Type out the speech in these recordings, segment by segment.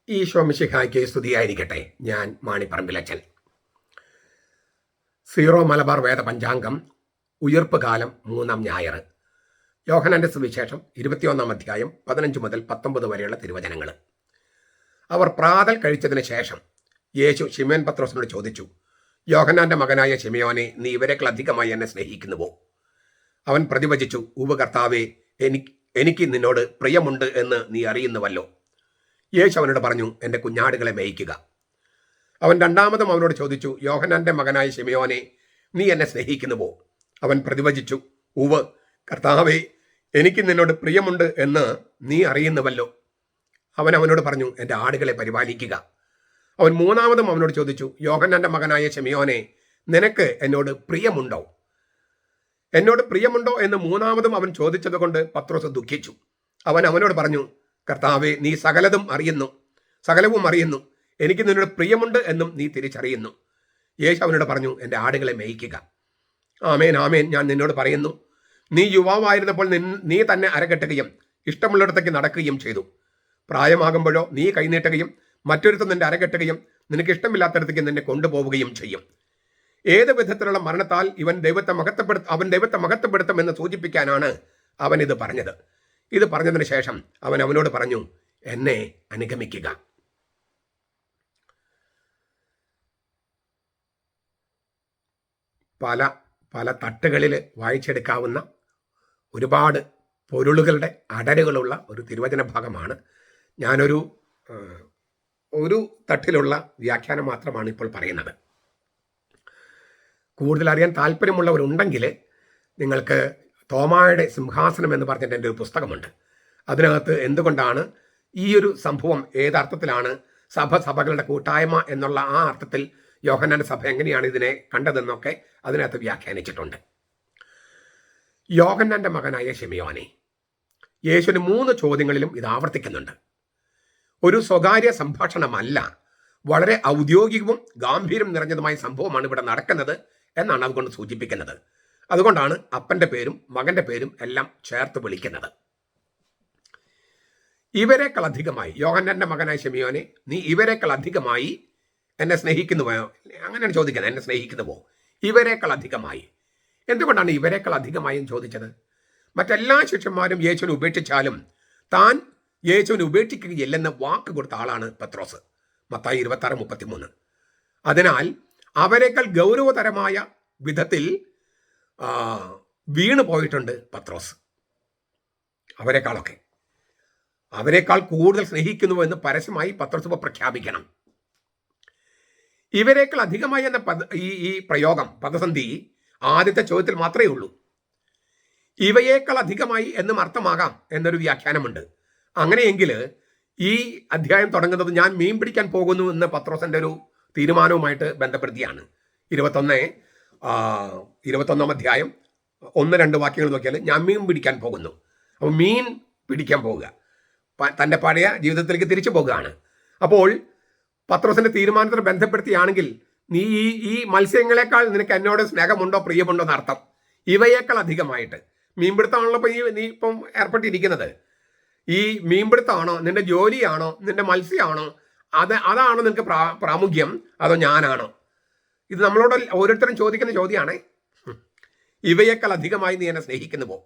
ഈശോ മിശിഹായ്ക്ക് സ്തുതിയായിരിക്കട്ടെ. ഞാൻ മാണിപ്പറമ്പിലച്ചൻ. സീറോ മലബാർ വേദ പഞ്ചാംഗം ഉയിർപ്പ് കാലം 3-ാം ഞായർ. യോഹന്നാന്റെ സുവിശേഷം 21-ാം അധ്യായം 15 മുതൽ 19 വരെയുള്ള തിരുവചനങ്ങൾ. അവർ പ്രാതൽ കഴിച്ചതിന് ശേഷം യേശു ശിമോൻ പത്രോസിനോട് ചോദിച്ചു, യോഹന്നാന്റെ മകനായ ശിമയോനെ, നീ ഇവരെക്കാൾ അധികമായി എന്നെ സ്നേഹിക്കുന്നുവോ? അവൻ പ്രതിവചിച്ചു, ഉവ്വ് കർത്താവേ, എനിക്ക് നിന്നോട് പ്രിയമുണ്ട് എന്ന് നീ അറിയുന്നുവല്ലോ. യേശു അവനോട് പറഞ്ഞു, എൻ്റെ കുഞ്ഞാടുകളെ മേയിക്കുക. അവൻ രണ്ടാമതും അവനോട് ചോദിച്ചു, യോഹന്നാന്റെ മകനായ ശിമയോനെ, നീ എന്നെ സ്നേഹിക്കുന്നുവോ? അവൻ പ്രതിവചിച്ചു, ഉവ്വ് കർത്താവേ, എനിക്ക് നിന്നോട് പ്രിയമുണ്ട് എന്ന് നീ അറിയുന്നുവല്ലോ. അവൻ അവനോട് പറഞ്ഞു, എൻ്റെ ആടുകളെ പരിപാലിക്കുക. അവൻ മൂന്നാമതും അവനോട് ചോദിച്ചു, യോഹന്നാന്റെ മകനായ ശിമയോനെ, നിനക്ക് എന്നോട് പ്രിയമുണ്ടോ? എന്നോട് പ്രിയമുണ്ടോ എന്ന് മൂന്നാമതും അവൻ ചോദിച്ചത് കൊണ്ട് പത്രോസ് ദുഃഖിച്ചു. അവൻ അവനോട് പറഞ്ഞു, കർത്താവേ, നീ സകലവും അറിയുന്നു. എനിക്ക് നിന്നോട് പ്രിയമുണ്ട് എന്നും നീ തിരിച്ചറിയുന്നു. യേശു അവനോട് പറഞ്ഞു, എൻ്റെ ആടുകളെ മേയിക്കുക. ആമേൻ ആമേൻ, ഞാൻ നിന്നോട് പറയുന്നു, നീ യുവാവായിരുന്നപ്പോൾ നീ തന്നെ അരകെട്ടുകയും ഇഷ്ടമുള്ളിടത്തേക്ക് നടക്കുകയും ചെയ്തു. പ്രായമാകുമ്പോഴോ നീ കൈനീട്ടുകയും മറ്റൊരുത്തം നിന്റെ അരകെട്ടുകയും നിനക്ക് ഇഷ്ടമില്ലാത്തടത്തേക്ക് നിന്നെ കൊണ്ടുപോവുകയും ചെയ്യും. ഏത് വിധത്തിലുള്ള മരണത്താൽ അവൻ ദൈവത്തെ മഹത്വപ്പെടുത്തുമെന്ന് സൂചിപ്പിക്കാനാണ് അവൻ ഇത് പറഞ്ഞത്. ഇത് പറഞ്ഞതിന് ശേഷം അവൻ അവനോട് പറഞ്ഞു, എന്നെ അനുഗമിക്കുക. പല പല തട്ടുകളിൽ വായിച്ചെടുക്കാവുന്ന ഒരുപാട് പൊരുളുകളുടെ അടരുകളുള്ള ഒരു തിരുവചന ഭാഗമാണ്. ഞാനൊരു തട്ടിലുള്ള വ്യാഖ്യാനം മാത്രമാണ് ഇപ്പോൾ പറയുന്നത്. കൂടുതൽ അറിയാൻ താല്പര്യമുള്ളവരുണ്ടെങ്കിൽ നിങ്ങൾക്ക് തോമായുടെ സിംഹാസനം എന്ന് പറഞ്ഞിട്ട് എൻ്റെ ഒരു പുസ്തകമുണ്ട്. അതിനകത്ത് എന്തുകൊണ്ടാണ് ഈ ഒരു സംഭവം, ഏതർത്ഥത്തിലാണ് സഭകളുടെ കൂട്ടായ്മ എന്നുള്ള ആ അർത്ഥത്തിൽ യോഹന്നാന്റെ സഭ എങ്ങനെയാണ് ഇതിനെ കണ്ടതെന്നൊക്കെ അതിനകത്ത് വ്യാഖ്യാനിച്ചിട്ടുണ്ട്. യോഹന്നാന്റെ മകനായ ശിമയോനെ, യേശുവിന് 3 ചോദ്യങ്ങളിലും ഇത് ആവർത്തിക്കുന്നുണ്ട്. ഒരു സ്വകാര്യ സംഭാഷണമല്ല, വളരെ ഔദ്യോഗികവും ഗാംഭീര്യം നിറഞ്ഞതുമായ സംഭവമാണ് ഇവിടെ നടക്കുന്നത് എന്നാണ് അതുകൊണ്ട് സൂചിപ്പിക്കുന്നത്. അതുകൊണ്ടാണ് അപ്പൻ്റെ പേരും മകൻ്റെ പേരും എല്ലാം ചേർത്ത് വിളിക്കുന്നത്. ഇവരെക്കാൾ അധികമായി, യോഹന്നാന്റെ മകനായ ശിമയോനെ, നീ ഇവരെക്കാൾ അധികമായി എന്നെ സ്നേഹിക്കുന്നുവോ? അങ്ങനെയാണ് ചോദിക്കുന്നത്. എന്നെ സ്നേഹിക്കുന്നുവോ? ഇവരെക്കാൾ അധികമായി. എന്തുകൊണ്ടാണ് ഇവരെക്കാൾ അധികമായും ചോദിച്ചത്? മറ്റെല്ലാ ശിഷ്യന്മാരും യേശുവിനെ ഉപേക്ഷിച്ചാലും താൻ യേശുവിനെ ഉപേക്ഷിക്കുകയില്ലെന്ന് വാക്ക് കൊടുത്ത ആളാണ് പത്രോസ്. മത്തായി 26:33. അതിനാൽ അവരെക്കാൾ ഗൗരവതരമായ വിധത്തിൽ വീണു പോയിട്ടുണ്ട് പത്രോസ്. അവരെക്കാൾ കൂടുതൽ സ്നേഹിക്കുന്നു എന്ന് പരസ്യമായി പത്രോസ് പ്രഖ്യാപിക്കണം. ഇവരെക്കാൾ അധികമായി എന്ന ഈ പ്രയോഗം, പദസന്ധി ആദ്യത്തെ ചോദ്യത്തിൽ മാത്രമേ ഉള്ളൂ. ഇവയേക്കാൾ അധികമായി എന്നും അർത്ഥമാകാം എന്നൊരു വ്യാഖ്യാനമുണ്ട്. അങ്ങനെയെങ്കിൽ ഈ അധ്യായം തുടങ്ങുന്നത് ഞാൻ മീൻ പിടിക്കാൻ പോകുന്നു എന്ന് പത്രോസിന്റെ ഒരു തീരുമാനവുമായിട്ട് ബന്ധപ്പെടുത്തിയാണ്. 21-ാം അധ്യായം 1-2 വാക്യങ്ങൾ നോക്കിയാൽ ഞാൻ മീൻ പിടിക്കാൻ പോകുന്നു. അപ്പോൾ മീൻ പിടിക്കാൻ പോവുക, തൻ്റെ പഴയ ജീവിതത്തിലേക്ക് തിരിച്ചു പോകുകയാണ്. അപ്പോൾ പത്രോസിന്റെ തീരുമാനത്തിന് ബന്ധപ്പെടുത്തിയാണെങ്കിൽ നീ ഈ മത്സ്യങ്ങളെക്കാൾ നിനക്ക് എന്നോട് സ്നേഹമുണ്ടോ പ്രിയമുണ്ടോ എന്നർത്ഥം. ഇവയേക്കാൾ അധികമായിട്ട് മീൻപിടുത്തമാണല്ലോ നീ ഇപ്പം ഏർപ്പെട്ടിരിക്കുന്നത്. ഈ മീൻപിടുത്തമാണോ, നിന്റെ ജോലിയാണോ, നിന്റെ മത്സ്യമാണോ, അതാണോ നിനക്ക് പ്രാമുഖ്യം, അതോ ഞാനാണോ? ഇത് നമ്മളോട് ഓരോരുത്തരും ചോദിക്കുന്ന ചോദ്യമാണ്. ഇവയേക്കാൾ അധികമായി നീ എന്നെ സ്നേഹിക്കുന്നുവോ?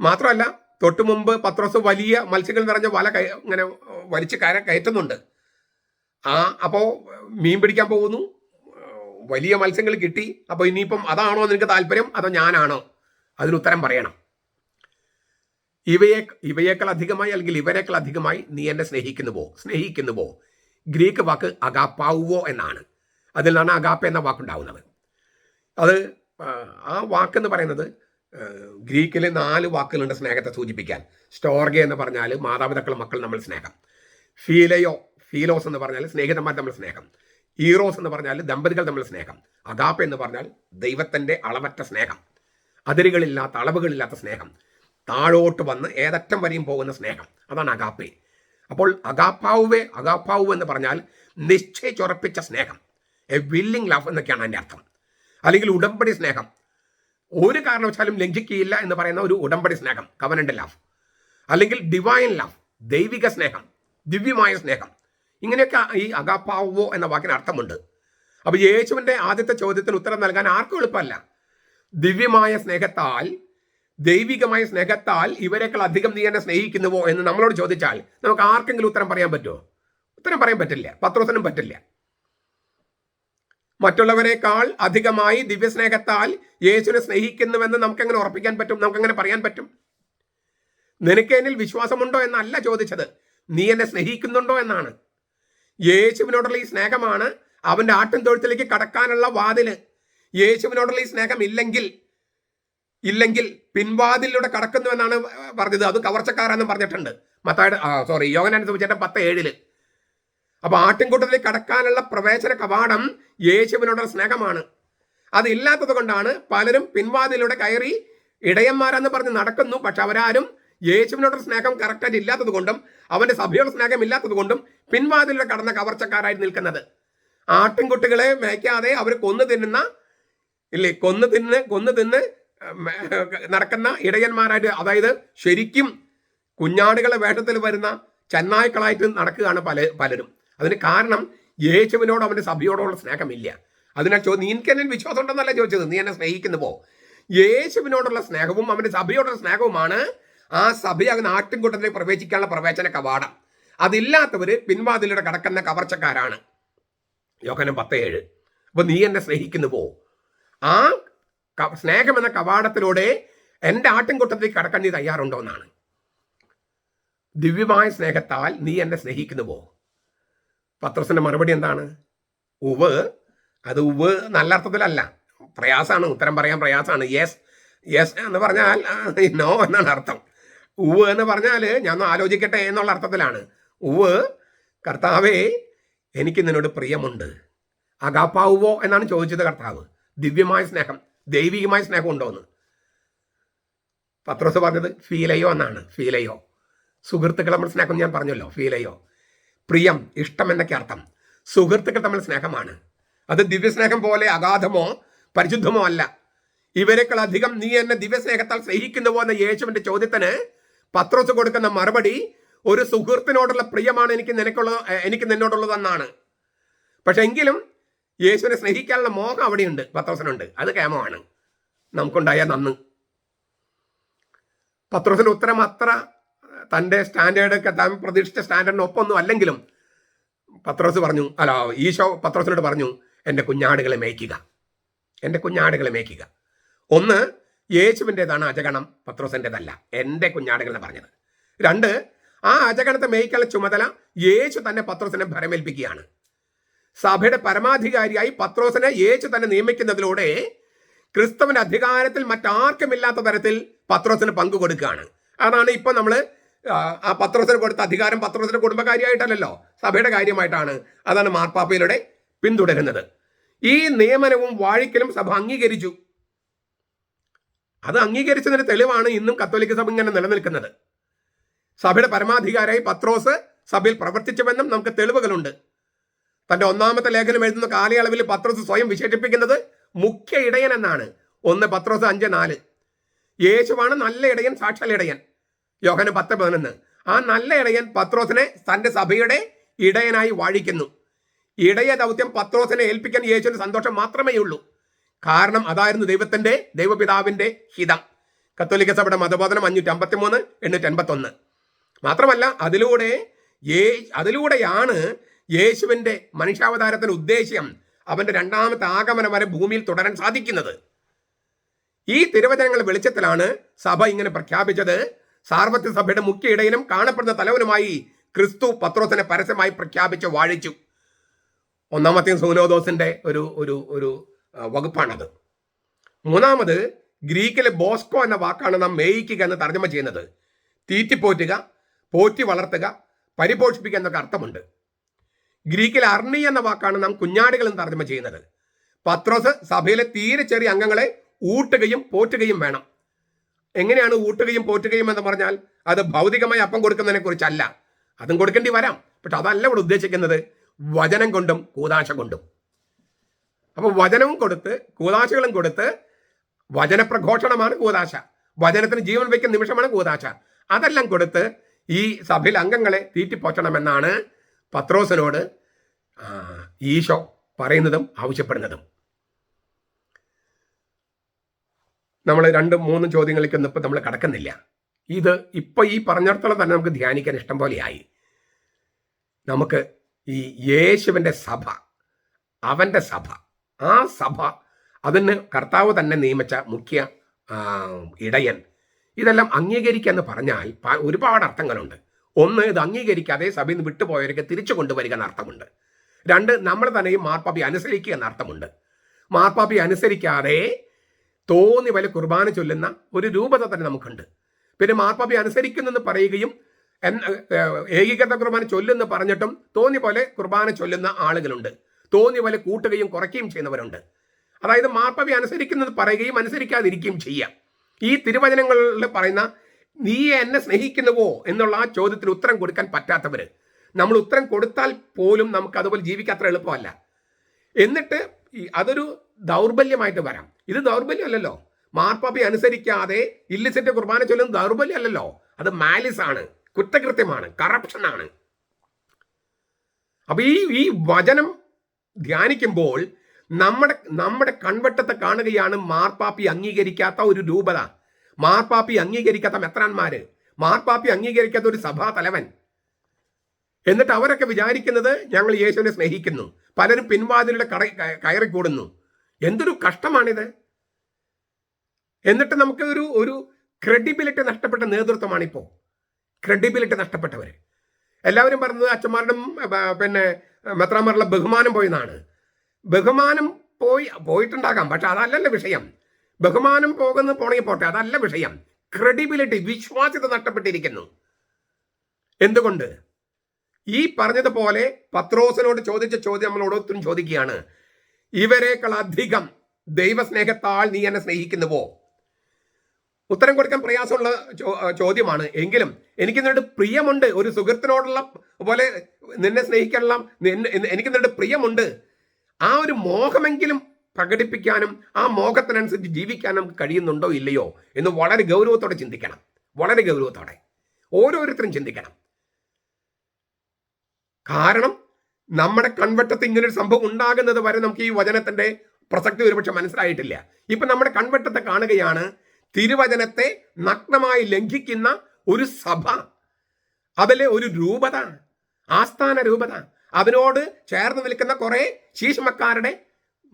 മാത്രമല്ല, തൊട്ടു മുമ്പ് പത്രോസ് വലിയ മത്സ്യങ്ങൾ നിറഞ്ഞ വല ഇങ്ങനെ വലിച്ച് കയറ്റുന്നുണ്ട്. അപ്പോൾ മീൻ പിടിക്കാൻ പോകുന്നു, വലിയ മത്സ്യങ്ങൾ കിട്ടി. അപ്പോൾ ഇനിയിപ്പം അതാണോ നിനക്ക് താല്പര്യം, അതോ ഞാനാണോ? അതിനുത്തരം പറയണം. ഇവയേക്കാൾ അധികമായി അല്ലെങ്കിൽ ഇവരെക്കാൾ അധികമായി നീ എന്നെ സ്നേഹിക്കുന്നുവോ? ഗ്രീക്ക് വാക്ക് അഗാപ്പാവുവോ എന്നാണ്. അതിൽ നിന്നാണ് അഗാപ്പ എന്ന വാക്കുണ്ടാവുന്നത്. അത് ആ വാക്കെന്ന് പറയുന്നത് ഗ്രീക്കിൽ 4 വാക്കുകളുണ്ട് സ്നേഹത്തെ സൂചിപ്പിക്കാൻ. സ്റ്റോർഗെ എന്ന് പറഞ്ഞാൽ മാതാപിതാക്കളും മക്കളും നമ്മൾ സ്നേഹം. ഫീലോസ് എന്ന് പറഞ്ഞാൽ സ്നേഹിതന്മാർ തമ്മിൽ സ്നേഹം. ഈറോസ് എന്ന് പറഞ്ഞാൽ ദമ്പതികൾ തമ്മിൽ സ്നേഹം. അഗാപ്പ എന്ന് പറഞ്ഞാൽ ദൈവത്തിൻ്റെ അളവറ്റ സ്നേഹം, അതിരുകളില്ലാത്ത അളവുകളില്ലാത്ത സ്നേഹം, താഴോട്ട് വന്ന് ഏതറ്റം വരെയും പോകുന്ന സ്നേഹം, അതാണ് അഗാപ്പെ. അപ്പോൾ അഗാപ്പാവു എന്ന് പറഞ്ഞാൽ നിശ്ചയിച്ചുറപ്പിച്ച സ്നേഹം, എ വില്ലിംഗ് ലവ് എന്നൊക്കെയാണ് അതിൻ്റെ അർത്ഥം. അല്ലെങ്കിൽ ഉടമ്പടി സ്നേഹം, ഒരു കാരണവശാലും ലംഘിക്കുകയില്ല എന്ന് പറയുന്ന ഒരു ഉടമ്പടി സ്നേഹം, കവനന്റ് ലവ്. അല്ലെങ്കിൽ ഡിവൈൻ ലവ്, ദൈവിക സ്നേഹം, ദിവ്യമായ സ്നേഹം, ഇങ്ങനെയൊക്കെ ഈ അഗാപ്പാവോ എന്ന വാക്കിന് അർത്ഥമുണ്ട്. അപ്പോൾ യേശുവിൻ്റെ ആദ്യത്തെ ചോദ്യത്തിന് ഉത്തരം നൽകാൻ ആർക്കും എളുപ്പമല്ല. ദിവ്യമായ സ്നേഹത്താൽ, ദൈവികമായ സ്നേഹത്താൽ ഇവരെക്കാൾ അധികം നീ എന്നെ സ്നേഹിക്കുന്നുവോ എന്ന് നമ്മളോട് ചോദിച്ചാൽ നമുക്ക് ആർക്കെങ്കിലും ഉത്തരം പറയാൻ പറ്റുമോ? ഉത്തരം പറയാൻ പറ്റില്ല. പത്രോസിനും പറ്റില്ല. മറ്റുള്ളവരെക്കാൾ അധികമായി ദിവ്യസ്നേഹത്താൽ യേശുവിനെ സ്നേഹിക്കുന്നുവെന്ന് നമുക്കെങ്ങനെ ഉറപ്പിക്കാൻ പറ്റും? നമുക്കെങ്ങനെ പറയാൻ പറ്റും? നിനക്ക് എന്നിൽ വിശ്വാസമുണ്ടോ എന്നല്ല ചോദിച്ചത്, നീ എന്നെ സ്നേഹിക്കുന്നുണ്ടോ എന്നാണ്. യേശുവിനോടുള്ള ഈ സ്നേഹമാണ് അവൻ്റെ ആട്ടിൻ തൊഴുത്തിലേക്ക് കടക്കാനുള്ള വാതില്. യേശുവിനോടുള്ള ഈ സ്നേഹം ഇല്ലെങ്കിൽ പിൻവാതിലൂടെ കടക്കുന്നുവെന്നാണ് പറഞ്ഞത്. അത് കവർച്ചക്കാരെന്നും പറഞ്ഞിട്ടുണ്ട് യോഹന്നാന്റെ സുവിശേഷം 10:7. അപ്പൊ ആട്ടിൻകൂട്ടത്തിലേക്ക് കടക്കാനുള്ള പ്രവേശന കവാടം യേശുവിനോടുള്ള സ്നേഹമാണ്. അതില്ലാത്തത് കൊണ്ടാണ് പലരും പിൻവാതിലൂടെ കയറി ഇടയന്മാരെന്ന് പറഞ്ഞ് നടക്കുന്നു. പക്ഷെ അവരാരും യേശുവിനോടുള്ള സ്നേഹം കറക്റ്റായിട്ട് ഇല്ലാത്തത് കൊണ്ടും അവന്റെ സഭയോട് സ്നേഹം ഇല്ലാത്തത് കൊണ്ടും പിൻവാതിലൂടെ കടന്ന കവർച്ചക്കാരായി നിൽക്കുന്നത്. ആട്ടിൻകുട്ടികളെ മേയ്ക്കാതെ അവർ കൊന്നു തിന്ന് നടക്കുന്ന ഇടയന്മാരായിട്ട്, അതായത് ശരിക്കും കുഞ്ഞാടുകളെ വേഷത്തിൽ വരുന്ന ചെന്നായ്ക്കളായിട്ട് നടക്കുകയാണ് പലരും. അതിന് കാരണം യേശുവിനോട് അവന്റെ സഭയോടുള്ള സ്നേഹമില്ല. അതിനാൽ നിനക്ക് എന്നെ വിശ്വാസം ഉണ്ടെന്നല്ല ചോദിച്ചത്, നീ എന്നെ സ്നേഹിക്കുന്നുവോ? യേശുവിനോടുള്ള സ്നേഹവും അവന്റെ സഭയോടുള്ള സ്നേഹവുമാണ് ആ സഭയാകുന്ന ആട്ടിൻകൂട്ടത്തിലേക്ക് പ്രവേശിക്കാനുള്ള പ്രവേശന കവാടം. അതില്ലാത്തവര് പിൻവാതിലൂടെ കടക്കുന്ന കവർച്ചക്കാരാണ്. യോഹന്നാൻ 10:7. അപ്പൊ നീ എന്നെ സ്നേഹിക്കുന്നുവോ? ആ സ്നേഹം എന്ന കവാടത്തിലൂടെ എൻ്റെ ആട്ടിൻകൂട്ടത്തിലേക്ക് കടക്കാൻ നീ തയ്യാറുണ്ടോ എന്നാണ്. ദിവ്യമായ സ്നേഹത്താൽ നീ എന്നെ സ്നേഹിക്കുന്നുവോ? പത്രോസിന്റെ മറുപടി എന്താണ്? ഉവ്. അത് ഉവ് നല്ല അർത്ഥത്തിലല്ല, പ്രയാസമാണ്, ഉത്തരം പറയാൻ പ്രയാസമാണ്. യെസ് എന്ന് പറഞ്ഞാൽ നോ എന്നാണ് അർത്ഥം. ഉവ് എന്ന് പറഞ്ഞാൽ ഞാൻ ആലോചിക്കട്ടെ എന്നുള്ള അർത്ഥത്തിലാണ്. ഉവ്, കർത്താവേ എനിക്ക് നിന്നോട് പ്രിയമുണ്ട്. അഗാപ്പാവുവോ എന്നാണ് ചോദിച്ചത് കർത്താവ്. ദിവ്യമായ സ്നേഹം, ദൈവികമായ സ്നേഹം ഉണ്ടോ എന്ന്. പത്രോസ് പറഞ്ഞത് ഫീലയോ എന്നാണ്. ഫീലയോ, സുഹൃത്തുക്കൾ നമ്മൾ സ്നേഹം ഞാൻ പറഞ്ഞല്ലോ. ഫീലയോ, പ്രിയം, ഇഷ്ടം എന്നൊക്കെ അർത്ഥം. സുഹൃത്തുക്കൾ തമ്മിൽ സ്നേഹമാണ്. അത് ദിവ്യസ്നേഹം പോലെ അഗാധമോ പരിശുദ്ധമോ അല്ല. ഇവരെക്കാൾ അധികം നീ എന്നെ ദിവ്യസ്നേഹത്താൽ സ്നേഹിക്കുന്നുവോ എന്ന യേശുവിന്റെ ചോദ്യത്തിന് പത്രോസ് കൊടുക്കുന്ന മറുപടി ഒരു സുഹൃത്തിനോടുള്ള പ്രിയമാണ് എനിക്ക് നിന്നോടുള്ളതെന്നാണ്. പക്ഷെ എങ്കിലും യേശുവിനെ സ്നേഹിക്കാനുള്ള മോഹം അവിടെയുണ്ട്, പത്രോസിനുണ്ട്. അത് കേമമാണ്, നമുക്കുണ്ടായ നന്ന്. പത്രോസിന്റെ ഉത്തരം അത്ര തൻ്റെ സ്റ്റാൻഡേർഡ്, താൻ പ്രതീക്ഷിച്ച സ്റ്റാൻഡേർഡിന് ഒപ്പൊന്നും അല്ലെങ്കിലും ഈശോ പത്രോസിനോട് പറഞ്ഞു, എൻ്റെ കുഞ്ഞാടുകളെ മേയ്ക്കുക, എൻ്റെ കുഞ്ഞാടുകളെ മേയ്ക്കുക. ഒന്ന്, യേശുവിൻ്റെതാണ് അജഗണം, പത്രോസിൻ്റെതല്ല. എൻ്റെ കുഞ്ഞാടുകളെന്ന് പറഞ്ഞത്. രണ്ട്, ആ അജഗണത്തെ മേയ്ക്കാനുള്ള ചുമതല യേശു തന്നെ പത്രോസിനെ ഭരമേൽപ്പിക്കുകയാണ്. സഭയുടെ പരമാധികാരിയായി പത്രോസിനെ യേശു തന്നെ നിയമിക്കുന്നതിലൂടെ ക്രിസ്തുവിന്റെ അധികാരത്തിൽ മറ്റാർക്കുമില്ലാത്ത തരത്തിൽ പത്രോസിന് പങ്കു കൊടുക്കുകയാണ്. അതാണ് ഇപ്പൊ നമ്മൾ ആ പത്രോസിന് കൊടുത്ത അധികാരം പത്രോസിന്റെ കുടുംബകാര്യമായിട്ടല്ലല്ലോ, സഭയുടെ കാര്യമായിട്ടാണ്. അതാണ് മാർപ്പാപ്പയിലൂടെ പിന്തുടരുന്നത്. ഈ നിയമനവും വാഴിക്കലും സഭ അംഗീകരിച്ചു. അത് അംഗീകരിച്ചതിന് തെളിവാണ് ഇന്നും കത്തോലിക്ക സഭ ഇങ്ങനെ നിലനിൽക്കുന്നത്. സഭയുടെ പരമാധികാരിയായി പത്രോസ് സഭയിൽ പ്രവർത്തിച്ചുവെന്നും നമുക്ക് തെളിവുകളുണ്ട്. തന്റെ ഒന്നാമത്തെ ലേഖനം എഴുതുന്ന കാലയളവിൽ പത്രോസ് സ്വയം വിശേഷിപ്പിക്കുന്നത് മുഖ്യ ഇടയൻ എന്നാണ്. 1 പത്രോസ് 5:4. യേശുവാണ് നല്ല ഇടയൻ, സാക്ഷാൽ ഇടയൻ. യോഹന്നാൻ 10:11. ആ നല്ല ഇടയൻ പത്രോസിനെ തന്റെ സഭയുടെ ഇടയനായി വാഴിക്കുന്നു. ഇടയ ദൗത്യം പത്രോസിനെ ഏൽപ്പിക്കാൻ യേശുവിന് സന്തോഷം മാത്രമേ ഉള്ളൂ. കാരണം അതായിരുന്നു ദൈവപിതാവിന്റെ ഹിതം. കത്തോലിക്ക സഭയുടെ മതബോധനം 553, 881. മാത്രമല്ല അതിലൂടെയാണ് യേശുവിന്റെ മനുഷ്യാവതാരത്തിന്റെ ഉദ്ദേശ്യം അവന്റെ രണ്ടാമത്തെ ആഗമനം വരെ ഭൂമിയിൽ തുടരാൻ സാധിക്കുന്നത്. ഈ തിരുവചനങ്ങളുടെ വെളിച്ചത്തിലാണ് സഭ ഇങ്ങനെ പ്രഖ്യാപിച്ചത്. സാർവത്രിക സഭയുടെ മുഖ്യ ഇടയനും കാണപ്പെടുന്ന തലവനുമായി ക്രിസ്തു പത്രോസിനെ പരസ്യമായി പ്രഖ്യാപിച്ച് വാഴിച്ചു. ഒന്നാമത്തെ സൂനോദോസിന്റെ ഒരു വകുപ്പാണത്. മൂന്നാമത് ഗ്രീക്കിലെ ബോസ്കോ എന്ന വാക്കാണ് നാം മേയിക്കുക എന്ന് തർജ്ജമ ചെയ്യുന്നത്. തീറ്റിപ്പോറ്റുക, പോറ്റി വളർത്തുക, പരിപോഷിപ്പിക്കുക എന്നൊക്കെ അർത്ഥമുണ്ട്. ഗ്രീക്കിൽ അർണി എന്ന വാക്കാണ് നാം കുഞ്ഞാടുകൾ എന്ന് തർജ്ജമ ചെയ്യുന്നത്. പത്രോസ് സഭയിലെ തീരെ ചെറിയ അംഗങ്ങളെ ഊട്ടുകയും പോറ്റുകയും വേണം. എങ്ങനെയാണ് ഊട്ടുകയും പോറ്റുകയും എന്ന് പറഞ്ഞാൽ അത് ഭൗതികമായി അപ്പം കൊടുക്കുന്നതിനെ കുറിച്ചല്ല. അതും കൊടുക്കേണ്ടി വരാം, പക്ഷെ അതല്ല ഇവിടെ ഉദ്ദേശിക്കുന്നത്. വചനം കൊണ്ടും കൂദാശ കൊണ്ടും. അപ്പോൾ വചനവും കൊടുത്ത് കൂദാശകളും കൊടുത്ത്, വചനപ്രഘോഷണമാണ് കൂദാശ, വചനത്തിന് ജീവൻ വയ്ക്കുന്ന നിമിഷമാണ് കൂദാശ. അതെല്ലാം കൊടുത്ത് ഈ സഭയിൽ അംഗങ്ങളെ തീറ്റിപ്പോറ്റണമെന്നാണ് പത്രോസിനോട് ഈശോ പറയുന്നതും ആവശ്യപ്പെടുന്നതും. നമ്മൾ 2-3 ചോദ്യങ്ങളിലേക്കൊന്നും ഇപ്പം നമ്മൾ കടക്കുന്നില്ല. ഇത് ഇപ്പം ഈ പറഞ്ഞിടത്തോളം തന്നെ നമുക്ക് ധ്യാനിക്കാൻ ഇഷ്ടം പോലെയായി. നമുക്ക് ഈ യേശുവിൻ്റെ സഭ, അവൻ്റെ സഭ, ആ സഭ, അതിന് കർത്താവ് തന്നെ നിയമിച്ച മുഖ്യ ഇടയൻ, ഇതെല്ലാം അംഗീകരിക്കുക എന്ന് പറഞ്ഞാൽ ഒരുപാട് അർത്ഥങ്ങളുണ്ട്. ഒന്ന്, ഇത് അംഗീകരിക്കാതെ സഭയിൽ നിന്ന് വിട്ടുപോയവരൊക്കെ തിരിച്ചു കൊണ്ടുവരിക എന്ന അർത്ഥമുണ്ട്. 2, നമ്മൾ തന്നെയും മാർപ്പാപ്പി അനുസരിക്കുക എന്ന അർത്ഥമുണ്ട്. മാർപ്പാപ്പി അനുസരിക്കാതെ തോന്നി പോലെ കുർബാന ചൊല്ലുന്ന ഒരു രൂപത തന്നെ നമുക്കുണ്ട്. പിന്നെ മാർപ്പാപ്പി അനുസരിക്കുന്നെന്ന് പറയുകയും ഏകീകൃത കുർബാന ചൊല്ലുന്ന് പറഞ്ഞിട്ടും തോന്നി പോലെ കുർബാന ചൊല്ലുന്ന ആളുകളുണ്ട്. തോന്നി പോലെ കൂട്ടുകയും കുറയ്ക്കുകയും ചെയ്യുന്നവരുണ്ട്. അതായത് മാർപ്പാപ്പി അനുസരിക്കുന്നത് പറയുകയും അനുസരിക്കാതിരിക്കുകയും ചെയ്യാം. ഈ തിരുവചനങ്ങളിൽ പറയുന്ന നീ എന്നെ സ്നേഹിക്കുന്നുവോ എന്നുള്ള ആ ചോദ്യത്തിന് ഉത്തരം കൊടുക്കാൻ പറ്റാത്തവർ, നമ്മൾ ഉത്തരം കൊടുത്താൽ പോലും നമുക്ക് അതുപോലെ ജീവിക്കാൻ അത്ര എളുപ്പമല്ല. എന്നിട്ട് അതൊരു ദൗർബല്യമായിട്ട് വരാം. ഇത് ദൗർബല്യമല്ലല്ലോ. മാർപ്പാപ്പി അനുസരിക്കാതെ ഇല്ലിസിറ്റ് കുർബാന ചൊല്ലുന്നത് ദൗർബല്യമല്ലല്ലോ. അത് മാലിസ് ആണ്, കുറ്റകൃത്യമാണ്, കറപ്ഷനാണ്. അപ്പൊ ഈ വചനം ധ്യാനിക്കുമ്പോൾ നമ്മുടെ കൺവെട്ടത്തെ കാണുകയാണ് മാർപ്പാപ്പി അംഗീകരിക്കാത്ത ഒരു രൂപത, മാർപ്പാപ്പി അംഗീകരിക്കാത്ത മെത്രാന്മാര്, മാർപ്പാപ്പി അംഗീകരിക്കാത്ത ഒരു സഭാ തലവൻ. എന്നിട്ട് അവരൊക്കെ വിചാരിക്കുന്നത് ഞങ്ങൾ യേശുവിനെ സ്നേഹിക്കുന്നു. പലരും പിൻവാതിലൂടെ കയറിക്കൂടുന്നു. എന്തൊരു കഷ്ടമാണിത്. എന്നിട്ട് നമുക്ക് ഒരു ക്രെഡിബിലിറ്റി നഷ്ടപ്പെട്ട നേതൃത്വമാണിപ്പോൾ. ക്രെഡിബിലിറ്റി നഷ്ടപ്പെട്ടവർ എല്ലാവരും പറഞ്ഞത് അച്ഛന്മാരുടെ പിന്നെ മെത്രാന്മാരുടെ ബഹുമാനം പോയെന്നാണ്. ബഹുമാനം പോയിട്ടുണ്ടാകാം, പക്ഷെ അതല്ലല്ലോ വിഷയം. ബഹുമാനം പോണെങ്കിൽ പോട്ടെ, അതല്ല വിഷയം. ക്രെഡിബിലിറ്റി, വിശ്വാസ്യത നഷ്ടപ്പെട്ടിരിക്കുന്നു. എന്തുകൊണ്ട്? ഈ പറഞ്ഞതുപോലെ പത്രോസിനോട് ചോദിച്ച ചോദ്യം നമ്മൾ ഓരോരുത്തരും ചോദിക്കുകയാണ്. ഇവരെക്കാൾ അധികം ദൈവസ്നേഹത്താൽ നീ എന്നെ സ്നേഹിക്കുന്നുവോ? ഉത്തരം കൊടുക്കാൻ പ്രയാസമുള്ള ചോദ്യമാണ്. എങ്കിലും എനിക്ക് നിന്നോട് പ്രിയമുണ്ട്. ഒരു സുഹൃത്തിനോടുള്ള പോലെ നിന്നെ സ്നേഹിക്കാനുള്ള എനിക്ക് നിന്നോട് പ്രിയമുണ്ട്. ആ ഒരു മോഹമെങ്കിലും പ്രകടിപ്പിക്കാനും ആ മോഹത്തിനനുസരിച്ച് ജീവിക്കാനും നമുക്ക് കഴിയുന്നുണ്ടോ ഇല്ലയോ എന്ന് വളരെ ഗൗരവത്തോടെ ചിന്തിക്കണം. വളരെ ഗൗരവത്തോടെ ഓരോരുത്തരും ചിന്തിക്കണം. കാരണം നമ്മുടെ കൺവെട്ടത്ത് ഇങ്ങനൊരു സംഭവം ഉണ്ടാകുന്നത് വരെ നമുക്ക് ഈ വചനത്തിന്റെ പ്രസക്തി ഒരുപക്ഷെ മനസ്സിലായിട്ടില്ല. ഇപ്പൊ നമ്മുടെ കൺവെട്ടത്തെ കാണുകയാണ് തിരുവചനത്തെ നഗ്നമായി ലംഘിക്കുന്ന ഒരു സഭ, അതിലെ ഒരു രൂപത, ആസ്ഥാന രൂപത, അതിനോട് ചേർന്ന് നിൽക്കുന്ന കുറെ ശീശമക്കാരുടെ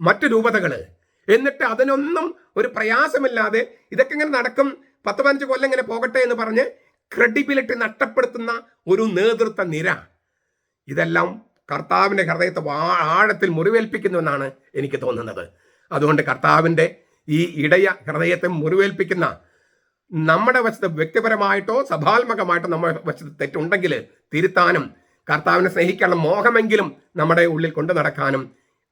മറ്റു രൂപതകള്. എന്നിട്ട് അതിനൊന്നും ഒരു പ്രയാസമില്ലാതെ ഇതൊക്കെ ഇങ്ങനെ നടക്കും, 10-15 കൊല്ലം ഇങ്ങനെ പോകട്ടെ എന്ന് പറഞ്ഞ് ക്രെഡിബിലിറ്റി നഷ്ടപ്പെടുത്തുന്ന ഒരു നേതൃത്വ നിര. ഇതെല്ലാം കർത്താവിൻ്റെ ഹൃദയത്തെ ആഴത്തിൽ മുറിവേൽപ്പിക്കുന്നുവെന്നാണ് എനിക്ക് തോന്നുന്നത്. അതുകൊണ്ട് കർത്താവിൻ്റെ ഈ ഇടയ ഹൃദയത്തെ മുറിവേൽപ്പിക്കുന്ന നമ്മുടെ വശത്ത് വ്യക്തിപരമായിട്ടോ സഭാത്മകമായിട്ടോ നമ്മുടെ വശത്ത് തെറ്റുണ്ടെങ്കിൽ തിരുത്താനും കർത്താവിനെ സ്നേഹിക്കാനുള്ള മോഹമെങ്കിലും നമ്മുടെ ഉള്ളിൽ കൊണ്ടു നടക്കാനും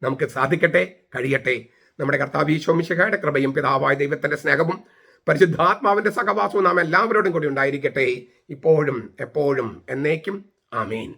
നമുക്ക് സാധിക്കട്ടെ, കഴിയട്ടെ. നമ്മുടെ കർത്താവ് ഈശോ മിശിഹായുടെ കൃപയും പിതാവായ ദൈവത്തിന്റെ സ്നേഹവും പരിശുദ്ധാത്മാവിന്റെ സഹവാസവും നാം എല്ലാവരോടും കൂടി ഉണ്ടായിരിക്കട്ടെ, ഇപ്പോഴും എപ്പോഴും എന്നേക്കും. ആമേൻ.